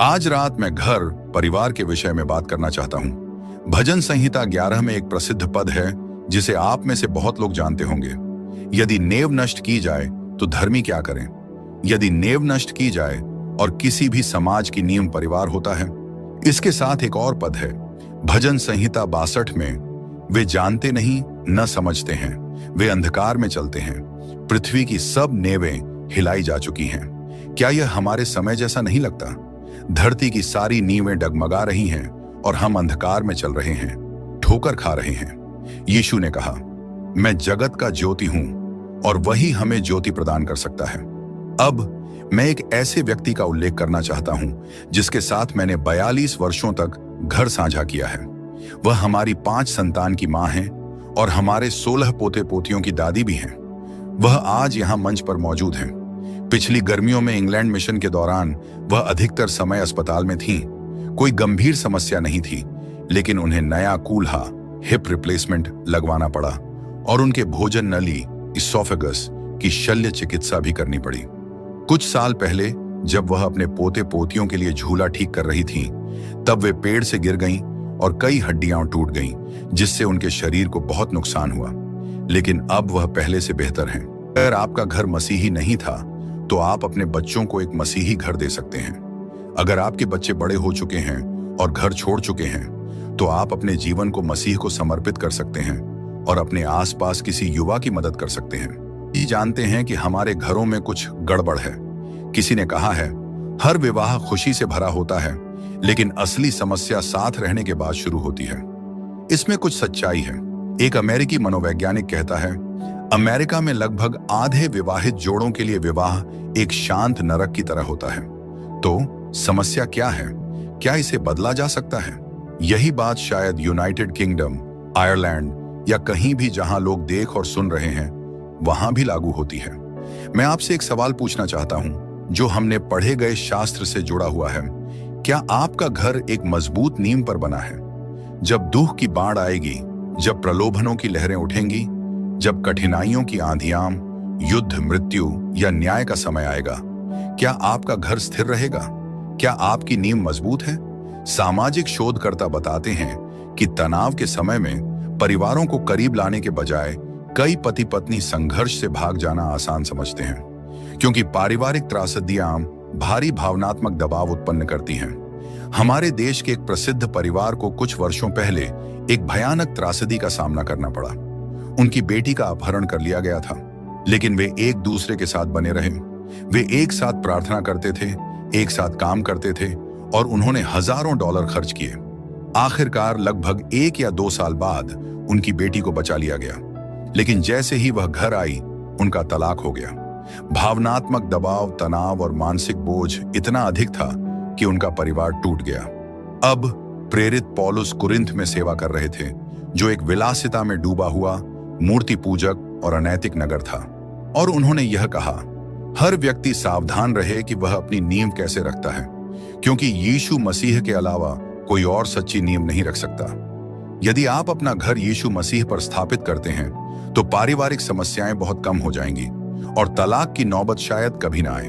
आज रात मैं घर परिवार के विषय में बात करना चाहता हूं। भजन संहिता 11 में एक प्रसिद्ध पद है जिसे आप में से बहुत लोग जानते होंगे। यदि नेव नष्ट की जाए तो धर्मी क्या करें? यदि नेव नष्ट की जाए और किसी भी समाज की नींव परिवार होता है। इसके साथ एक और पद है भजन संहिता 62 में, वे जानते नहीं न समझते हैं, वे अंधकार में चलते हैं, पृथ्वी की सब नेवें हिलाई जा चुकी हैं। क्या यह हमारे समय जैसा नहीं लगता? धरती की सारी नींवें डगमगा रही हैं और हम अंधकार में चल रहे हैं, ठोकर खा रहे हैं। यीशु ने कहा, मैं जगत का ज्योति हूं और वही हमें ज्योति प्रदान कर सकता है। अब मैं एक ऐसे व्यक्ति का उल्लेख करना चाहता हूं जिसके साथ मैंने 42 वर्षों तक घर साझा किया है। वह हमारी 5 संतान की मां है और हमारे 16 पोते पोतियों की दादी भी हैं। वह आज यहां मंच पर मौजूद हैं। पिछली गर्मियों में इंग्लैंड मिशन के दौरान वह अधिकतर समय अस्पताल में थीं। कोई गंभीर समस्या नहीं थी, लेकिन उन्हें नया कूल्हा हिप रिप्लेसमेंट लगवाना पड़ा और उनके भोजन नली इसोफेगस की शल्य चिकित्सा भी करनी पड़ी। कुछ साल पहले जब वह अपने पोते पोतियों के लिए झूला ठीक कर रही थीं, तब वे पेड़ से गिर गईं और कई हड्डियां टूट गईं, जिससे उनके शरीर को बहुत नुकसान हुआ। लेकिन अब वह पहले से बेहतर हैं। अगर आपका घर मसीही नहीं था तो आप अपने बच्चों को एक मसीही घर दे सकते हैं। अगर आपके बच्चे बड़े हो चुके हैं और घर छोड़ चुके हैं तो आप अपने जीवन को मसीह को समर्पित कर सकते हैं और अपने आसपास किसी युवा की मदद कर सकते हैं। ये जानते हैं कि हमारे घरों में कुछ गड़बड़ है। किसी ने कहा है, हर विवाह खुशी से भरा होता है, लेकिन असली समस्या साथ रहने के बाद शुरू होती है। इसमें कुछ सच्चाई है। एक अमेरिकी मनोवैज्ञानिक कहता है, अमेरिका में लगभग आधे विवाहित जोड़ों के लिए विवाह एक शांत नरक की तरह होता है। तो समस्या क्या है? क्या इसे बदला जा सकता है? यही बात शायद यूनाइटेड किंगडम, आयरलैंड या कहीं भी जहां लोग देख और सुन रहे हैं, वहां भी लागू होती है। मैं आपसे एक सवाल पूछना चाहता हूं जो हमने पढ़े गए शास्त्र से जुड़ा हुआ है। क्या आपका घर एक मजबूत नींव पर बना है? जब दुख की बाढ़ आएगी, जब प्रलोभनों की लहरें उठेंगी, जब कठिनाइयों की आंधियां, युद्ध, मृत्यु या न्याय का समय आएगा, क्या आपका घर स्थिर रहेगा? क्या आपकी नींव मजबूत है? सामाजिक शोधकर्ता बताते हैं कि तनाव के समय में परिवारों को करीब लाने के बजाय कई पति पत्नी संघर्ष से भाग जाना आसान समझते हैं, क्योंकि पारिवारिक त्रासदियां भारी भावनात्मक दबाव उत्पन्न करती हैं। हमारे देश के एक प्रसिद्ध परिवार को कुछ वर्षों पहले एक भयानक त्रासदी का सामना करना पड़ा। उनकी बेटी का अपहरण कर लिया गया था, लेकिन वे एक दूसरे के साथ बने रहे। वे एक साथ प्रार्थना करते थे, एक साथ काम करते थे और उन्होंने हजारों डॉलर खर्च किए। आखिरकार लगभग 1 या 2 साल बाद उनकी बेटी को बचा लिया गया, लेकिन जैसे ही वह घर आई, उनका तलाक हो गया। भावनात्मक दबाव, तनाव और मानसिक बोझ इतना अधिक था कि उनका परिवार टूट गया। अब प्रेरित पौलुस कुरिन्थ में सेवा कर रहे थे, जो एक विलासिता में डूबा हुआ मूर्ति पूजक और अनैतिक नगर था, और उन्होंने यह कहा, हर व्यक्ति सावधान रहे कि वह अपनी नींव कैसे रखता है, क्योंकि यीशु मसीह के अलावा कोई और सच्ची नींव नहीं रख सकता। यदि आप अपना घर यीशु मसीह पर स्थापित करते हैं तो पारिवारिक समस्याएं बहुत कम हो जाएंगी और तलाक की नौबत शायद कभी ना आए।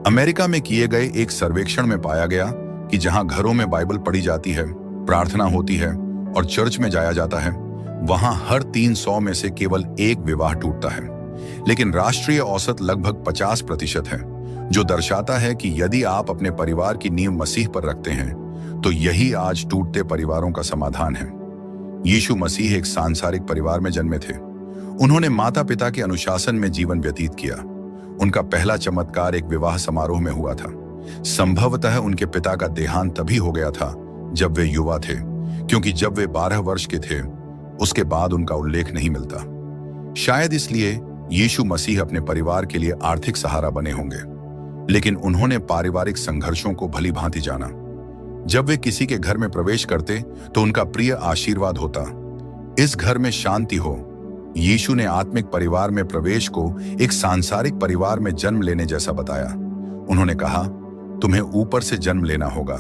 अमेरिका में किए गए एक सर्वेक्षण में पाया गया कि जहां घरों में बाइबल पढ़ी जाती है, प्रार्थना होती है और चर्च में जाया जाता है, वहां हर 300 में से केवल 1 विवाह टूटता है। लेकिन राष्ट्रीय औसत लगभग 50% है, जो दर्शाता है कि यदि आप अपने परिवार की नींव मसीह पर रखते हैं तो यही आज टूटते परिवारों का समाधान है। यीशु मसीह एक सांसारिक परिवार में जन्मे थे। उन्होंने माता पिता के अनुशासन में जीवन व्यतीत किया। उनका पहला चमत्कार एक विवाह समारोह में हुआ था। संभवतः उनके पिता का देहांत तभी हो गया था जब वे युवा थे, क्योंकि जब वे 12 वर्ष के थे उसके बाद उनका उल्लेख नहीं मिलता। शायद इसलिए यीशु मसीह अपने परिवार के लिए आर्थिक सहारा बने होंगे, लेकिन उन्होंने पारिवारिक संघर्षों को भली भांति जाना। जब वे किसी के घर में प्रवेश करते तो उनका प्रिय आशीर्वाद होता, इस घर में शांति हो। यीशु ने आत्मिक परिवार में प्रवेश को एक सांसारिक परिवार में जन्म लेने जैसा बताया। उन्होंने कहा, तुम्हें ऊपर से जन्म लेना होगा,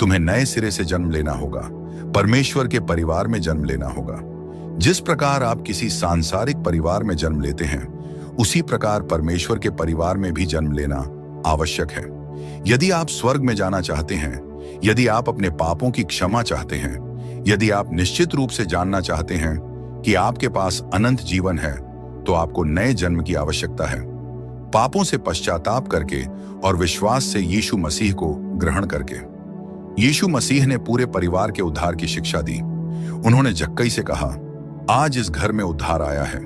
तुम्हें नए सिरे से जन्म लेना होगा, परमेश्वर के परिवार में जन्म लेना होगा। जिस प्रकार आप किसी सांसारिक परिवार में जन्म लेते हैं, उसी प्रकार परमेश्वर के परिवार में भी जन्म लेना आवश्यक है। यदि आप स्वर्ग में जाना चाहते हैं, यदि आप अपने पापों की क्षमा चाहते हैं, यदि आप निश्चित रूप से जानना चाहते हैं कि आपके पास अनंत जीवन है, तो आपको नए जन्म की आवश्यकता है। पापों से पश्चाताप करके और विश्वास से यीशु मसीह को ग्रहण करके। यीशु मसीह ने पूरे परिवार के उद्धार की शिक्षा दी। उन्होंने जक्कई से कहा, आज इस घर में उद्धार आया है।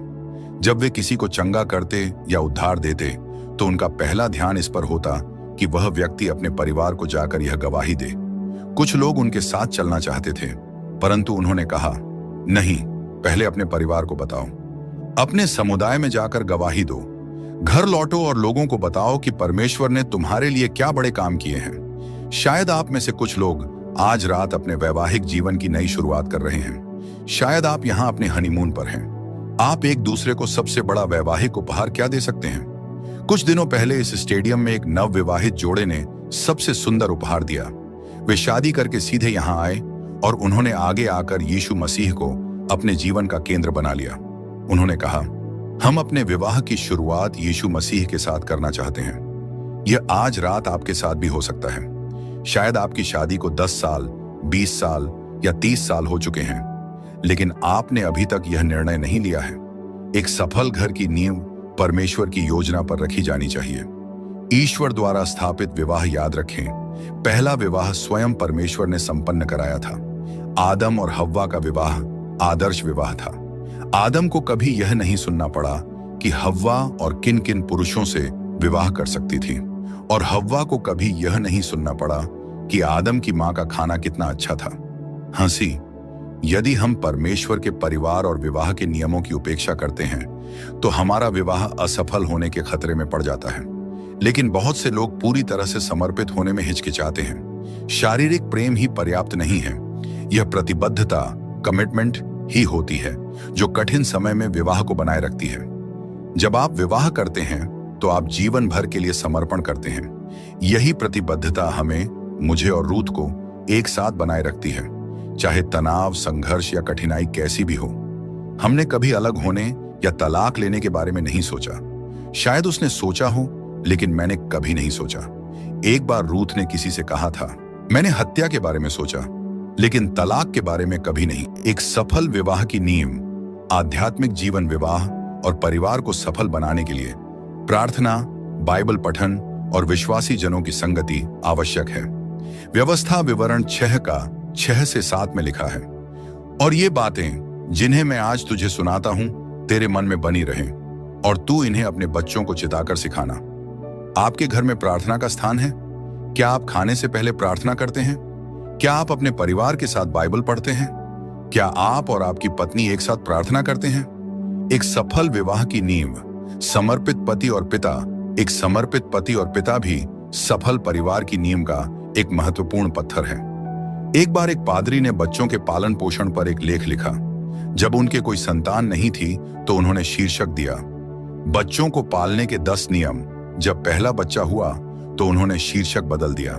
जब वे किसी को चंगा करते या उद्धार देते तो उनका पहला ध्यान इस पर होता कि वह व्यक्ति अपने परिवार को जाकर यह गवाही दे। कुछ लोग उनके साथ चलना चाहते थे, परंतु उन्होंने कहा, नहीं, पहले अपने परिवार को बताओ। अपने समुदाय में जाकर गवाही दो। घर लौटो और लोगों को बताओ कि परमेश्वर ने तुम्हारे लिए क्या बड़े काम किए हैं। शायद आप में से कुछ लोग आज रात अपने वैवाहिक जीवन की नई शुरुआत कर रहे हैं। शायद आप यहां अपने हनीमून पर हैं। आप एक दूसरे को सबसे बड़ा वैवाहिक उपहार क्या दे सकते हैं? कुछ दिनों पहले इस स्टेडियम में एक नवविवाहित जोड़े ने सबसे सुंदर उपहार दिया। वे शादी करके सीधे यहां आए और उन्होंने आगे आकर यीशु मसीह को अपने जीवन का केंद्र बना लिया। उन्होंने कहा, हम अपने विवाह की शुरुआत यीशु मसीह के साथ करना चाहते हैं। यह आज रात आपके साथ भी हो सकता है। शायद आपकी शादी को 10 साल, 20 साल या 30 साल हो चुके हैं, लेकिन आपने अभी तक यह निर्णय नहीं लिया है। एक सफल घर की नींव परमेश्वर की योजना पर रखी जानी चाहिए। ईश्वर द्वारा स्थापित विवाह याद रखें, पहला विवाह स्वयं परमेश्वर ने संपन्न कराया था। आदम और हव्वा का विवाह आदर्श विवाह था। आदम को कभी यह नहीं सुनना पड़ा कि हव्वा और किन किन पुरुषों से विवाह कर सकती थी, और हव्वा को कभी यह नहीं सुनना पड़ा कि आदम की मां का खाना कितना अच्छा था। हंसी, यदि हम परमेश्वर के परिवार और विवाह के नियमों की उपेक्षा करते हैं तो हमारा विवाह असफल होने के खतरे में पड़ जाता है। लेकिन बहुत से लोग पूरी तरह से समर्पित होने में हिचकिचाते हैं। शारीरिक प्रेम ही पर्याप्त नहीं है, यह प्रतिबद्धता, कमिटमेंट ही होती है जो कठिन समय में विवाह को बनाए रखती है। जब आप विवाह करते हैं तो आप जीवन भर के लिए समर्पण करते हैं। यही प्रतिबद्धता हमें, मुझे और रूथ को एक साथ बनाए रखती है, चाहे तनाव, संघर्ष या कठिनाई कैसी भी हो। हमने कभी अलग होने या तलाक लेने के बारे में नहीं सोचा। शायद उसने सोचा हो, लेकिन मैंने कभी नहीं सोचा। एक बार रूथ ने किसी से कहा था, मैंने हत्या के बारे में सोचा, लेकिन तलाक के बारे में कभी नहीं। एक सफल विवाह की नींव, आध्यात्मिक जीवन, विवाह और परिवार को सफल बनाने के लिए प्रार्थना, बाइबल पठन और विश्वासी जनों की संगति आवश्यक है। व्यवस्था विवरण 6 का 6 से 7 में लिखा है, और ये बातें जिन्हें मैं आज तुझे सुनाता हूं तेरे मन में बनी रहें, और तू इन्हें अपने बच्चों को चिताकर सिखाना। आपके घर में प्रार्थना का स्थान है? क्या आप खाने से पहले प्रार्थना करते हैं? क्या आप अपने परिवार के साथ बाइबल पढ़ते हैं? क्या आप और आपकी पत्नी एक साथ प्रार्थना करते हैं? एक सफल विवाह की नींव, समर्पित पति और पिता, एक समर्पित पति और पिता भी सफल परिवार की नींव का एक महत्वपूर्ण पत्थर है। एक बार एक पादरी ने बच्चों के पालन पोषण पर एक लेख लिखा। जब उनके कोई संतान नहीं थी तो उन्होंने शीर्षक दिया, बच्चों को पालने के 10 नियम। जब पहला बच्चा हुआ तो उन्होंने शीर्षक बदल दिया,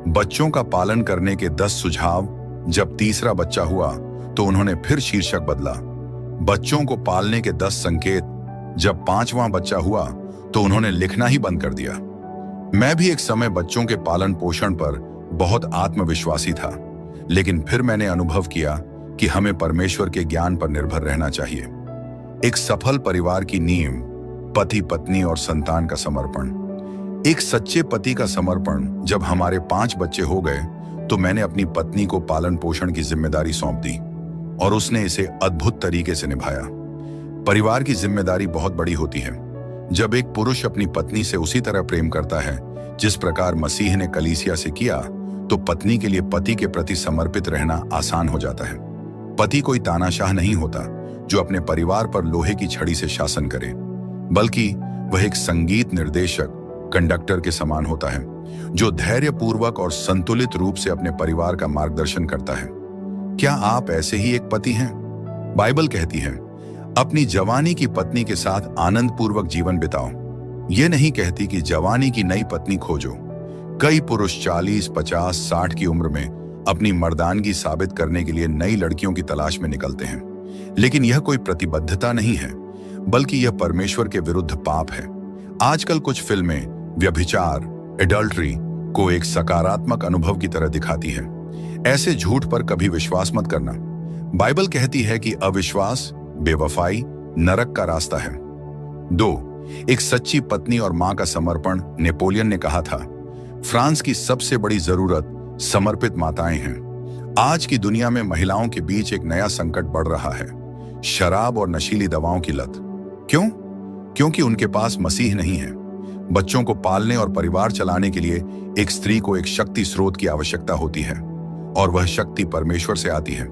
बच्चों का पालन करने के 10 सुझाव। जब तीसरा बच्चा हुआ तो उन्होंने फिर शीर्षक बदला, बच्चों को पालने के 10 संकेत। जब 5वां बच्चा हुआ तो उन्होंने लिखना ही बंद कर दिया। मैं भी एक समय बच्चों के पालन पोषण पर बहुत आत्मविश्वासी था, लेकिन फिर मैंने अनुभव किया कि हमें परमेश्वर के ज्ञान पर निर्भर रहना चाहिए। एक सफल परिवार की नींव, पति, पत्नी और संतान का समर्पण। एक सच्चे पति का समर्पण। जब हमारे 5 बच्चे हो गए तो मैंने अपनी पत्नी को पालन पोषण की जिम्मेदारी सौंप दी, और उसने इसे अद्भुत तरीके से निभाया। परिवार की जिम्मेदारी बहुत बड़ी होती है। जब एक पुरुष अपनी पत्नी से उसी तरह प्रेम करता है जिस प्रकार मसीह ने कलीसिया से किया, तो पत्नी के लिए पति के प्रति समर्पित रहना आसान हो जाता है। पति कोई तानाशाह नहीं होता जो अपने परिवार पर लोहे की छड़ी से शासन करे, बल्कि वह एक संगीत निर्देशक, कंडक्टर के समान होता है जो धैर्यपूर्वक और संतुलित रूप से अपने परिवार का मार्गदर्शन करता है। क्या आप ऐसे ही एक पति हैं? बाइबल कहती है, अपनी जवानी की पत्नी के साथ आनंद पूर्वक जीवन बिताओ। यह नहीं कहती कि जवानी की नई पत्नी खोजो। कई पुरुष 40, 50, 60 की उम्र में अपनी मर्दानगी साबित करने के लिए नई लड़कियों की तलाश में निकलते हैं, लेकिन यह कोई प्रतिबद्धता नहीं है, बल्कि यह परमेश्वर के विरुद्ध पाप है। आजकल कुछ फिल्में व्यभिचार, एडल्ट्री को एक सकारात्मक अनुभव की तरह दिखाती है। ऐसे झूठ पर कभी विश्वास मत करना। बाइबल कहती है कि अविश्वास, बेवफाई नरक का रास्ता है। 2. एक सच्ची पत्नी और मां का समर्पण। नेपोलियन ने कहा था, फ्रांस की सबसे बड़ी जरूरत समर्पित माताएं हैं। आज की दुनिया में महिलाओं के बीच एक नया संकट बढ़ रहा है, शराब और नशीली दवाओं की लत। क्यों? क्योंकि उनके पास मसीह नहीं है। बच्चों को पालने और परिवार चलाने के लिए एक स्त्री को एक शक्ति स्रोत की आवश्यकता होती है, और वह शक्ति परमेश्वर से आती है।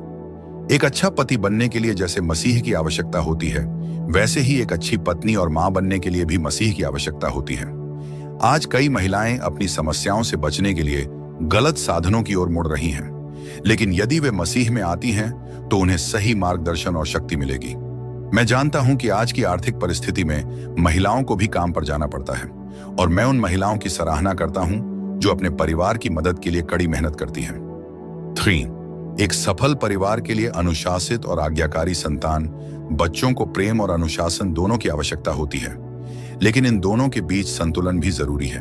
एक अच्छा पति बनने के लिए जैसे मसीह की आवश्यकता होती है, वैसे ही एक अच्छी पत्नी और मां बनने के लिए भी मसीह की आवश्यकता होती है। आज कई महिलाएं अपनी समस्याओं से बचने के लिए गलत साधनों की ओर मुड़ रही हैं, लेकिन यदि वे मसीह में आती हैं तो उन्हें सही मार्गदर्शन और शक्ति मिलेगी। मैं जानता हूं कि आज की आर्थिक परिस्थिति में महिलाओं को भी काम पर जाना पड़ता है, और मैं उन महिलाओं की सराहना करता हूं जो अपने परिवार की मदद के लिए कड़ी मेहनत करती हैं। 3. एक सफल परिवार के लिए अनुशासित और आज्ञाकारी संतान। बच्चों को प्रेम और अनुशासन दोनों की आवश्यकता होती है, लेकिन इन दोनों के बीच संतुलन भी जरूरी है।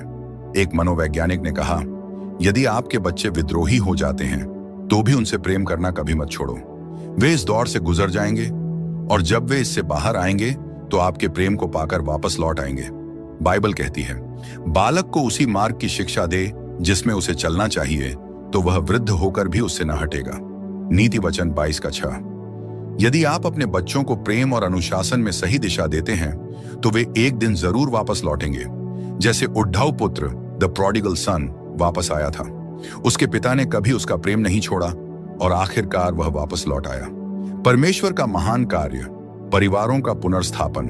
एक मनोवैज्ञानिक ने कहा, यदि आपके बच्चे विद्रोही हो जाते हैं तो भी उनसे प्रेम करना कभी मत छोड़ो। वे इस दौर से गुजर जाएंगे, और जब वे इससे बाहर आएंगे तो आपके प्रेम को पाकर वापस लौट आएंगे। बाइबल कहती है, बालक को उसी मार्ग की शिक्षा दे जिसमें उसे चलना चाहिए, तो वह वृद्ध होकर भी उससे न हटेगा। नीति वचन 22:6। यदि आप अपने बच्चों को प्रेम और अनुशासन में सही दिशा देते हैं तो वे एक दिन जरूर वापस लौटेंगे। जैसे उद्धाव पुत्र द प्रोडिगल सन वापस आया था, उसके पिता ने कभी उसका प्रेम नहीं छोड़ा और आखिरकार वह वापस लौट आया। परमेश्वर का महान कार्य, परिवारों का पुनर्स्थापन।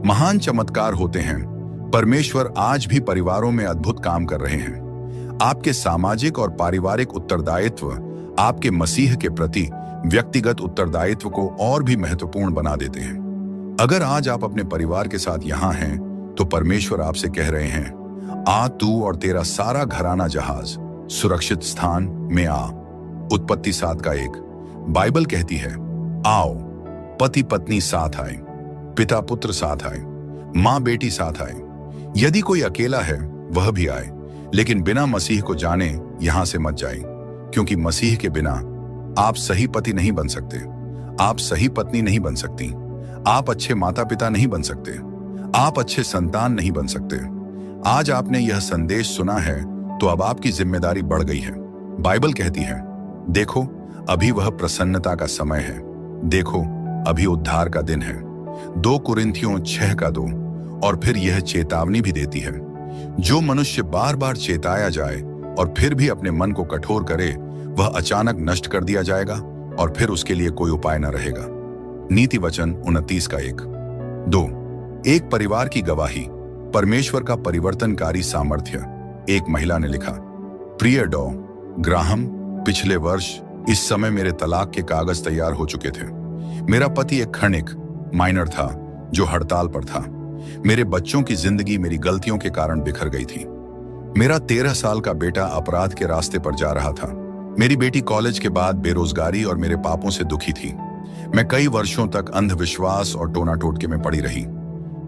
महान चमत्कार होते हैं। परमेश्वर आज भी परिवारों में अद्भुत काम कर रहे हैं। आपके सामाजिक और पारिवारिक उत्तरदायित्व आपके मसीह के प्रति व्यक्तिगत उत्तरदायित्व को और भी महत्वपूर्ण बना देते हैं। अगर आज आप अपने परिवार के साथ यहाँ हैं, तो परमेश्वर आपसे कह रहे हैं, आ तू और तेरा सारा घराना जहाज सुरक्षित स्थान में आ। उत्पत्ति 7:1। बाइबल कहती है, आओ, पति पत्नी साथ आए, पिता पुत्र साथ आए, माँ बेटी साथ आए। यदि कोई अकेला है वह भी आए, लेकिन बिना मसीह को जाने यहां से मत जाए, क्योंकि मसीह के बिना आप सही पति नहीं बन सकते, आप सही पत्नी नहीं बन सकती, आप अच्छे माता पिता नहीं बन सकते, आप अच्छे संतान नहीं बन सकते। आज आपने यह संदेश सुना है तो अब आपकी जिम्मेदारी बढ़ गई है। बाइबल कहती है, देखो अभी वह प्रसन्नता का समय है, देखो अभी उद्धार का दिन है। 2 कुरिन्थियों 6:2। और फिर यह चेतावनी भी देती है, जो मनुष्य बार बार चेताया जाए और फिर भी अपने मन को कठोर करे, वह अचानक नष्ट कर दिया जाएगा और फिर उसके लिए कोई उपाय न रहेगा। नीति वचन 29:1। 2. एक परिवार की गवाही, परमेश्वर का परिवर्तनकारी सामर्थ्य। एक महिला ने लिखा, प्रिय डॉ. ग्राहम, पिछले वर्ष इस समय मेरे तलाक के कागज तैयार हो चुके थे। मेरा पति एक खनिक माइनर था जो हड़ताल पर था। मेरे बच्चों की जिंदगी मेरी गलतियों के कारण बिखर गई थी। मेरा 13 साल का बेटा अपराध के रास्ते पर जा रहा था। मेरी बेटी कॉलेज के बाद बेरोजगारी और मेरे पापों से दुखी थी। मैं कई वर्षों तक अंधविश्वास और टोना टोटके में पड़ी रही।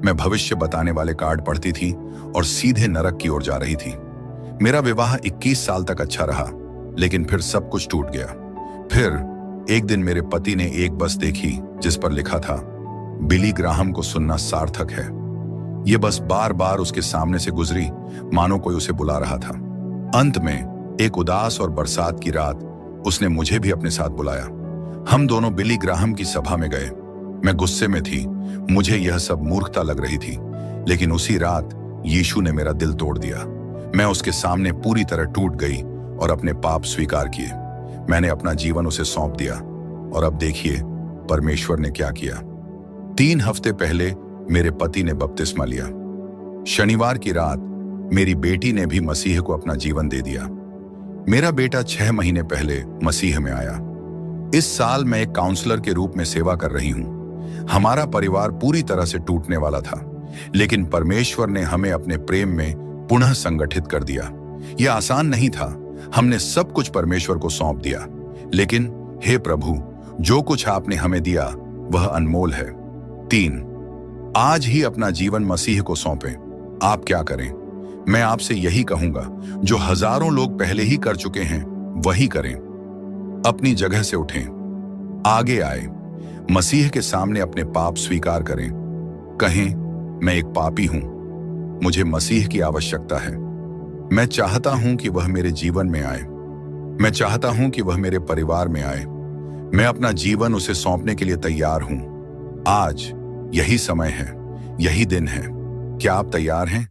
मैं भविष्य बताने वाले कार्ड पढ़ती थी और सीधे नरक की ओर जा रही थी। मेरा विवाह 21 साल तक अच्छा रहा, लेकिन फिर सब कुछ टूट गया। फिर एक दिन मेरे पति ने एक बस देखी जिस पर लिखा था, बिली ग्राहम को सुनना सार्थक है। यह बस बार बार उसके सामने से गुजरी, मानो कोई उसे बुला रहा था। अंत में एक उदास और बरसात की रात उसने मुझे भी अपने साथ बुलाया। हम दोनों बिली ग्राहम की सभा में गए। मैं गुस्से में थी, मुझे यह सब मूर्खता लग रही थी, लेकिन उसी रात यीशु ने मेरा दिल तोड़ दिया। मैं उसके सामने पूरी तरह टूट गई और अपने पाप स्वीकार किए। मैंने अपना जीवन उसे सौंप दिया और अब देखिए परमेश्वर ने क्या किया। 3 हफ्ते पहले मेरे पति ने बपतिस्मा लिया। शनिवार की रात मेरी बेटी ने भी मसीह को अपना जीवन दे दिया। मेरा बेटा 6 महीने पहले मसीह में आया। इस साल मैं एक काउंसलर के रूप में सेवा कर रही हूं। हमारा परिवार पूरी तरह से टूटने वाला था, लेकिन परमेश्वर ने हमें अपने प्रेम में पुनः संगठित कर दिया। यह आसान नहीं था। हमने सब कुछ परमेश्वर को सौंप दिया, लेकिन हे प्रभु, जो कुछ आपने हमें दिया वह अनमोल है। 3. आज ही अपना जीवन मसीह को सौंपें। आप क्या करें? मैं आपसे यही कहूंगा, जो हजारों लोग पहले ही कर चुके हैं वही करें। अपनी जगह से उठें, आगे आए, मसीह के सामने अपने पाप स्वीकार करें। कहें, मैं एक पापी हूं, मुझे मसीह की आवश्यकता है। मैं चाहता हूं कि वह मेरे जीवन में आए। मैं चाहता हूं कि वह मेरे परिवार में आए। मैं अपना जीवन उसे सौंपने के लिए तैयार हूं। आज यही समय है, यही दिन है। क्या आप तैयार हैं?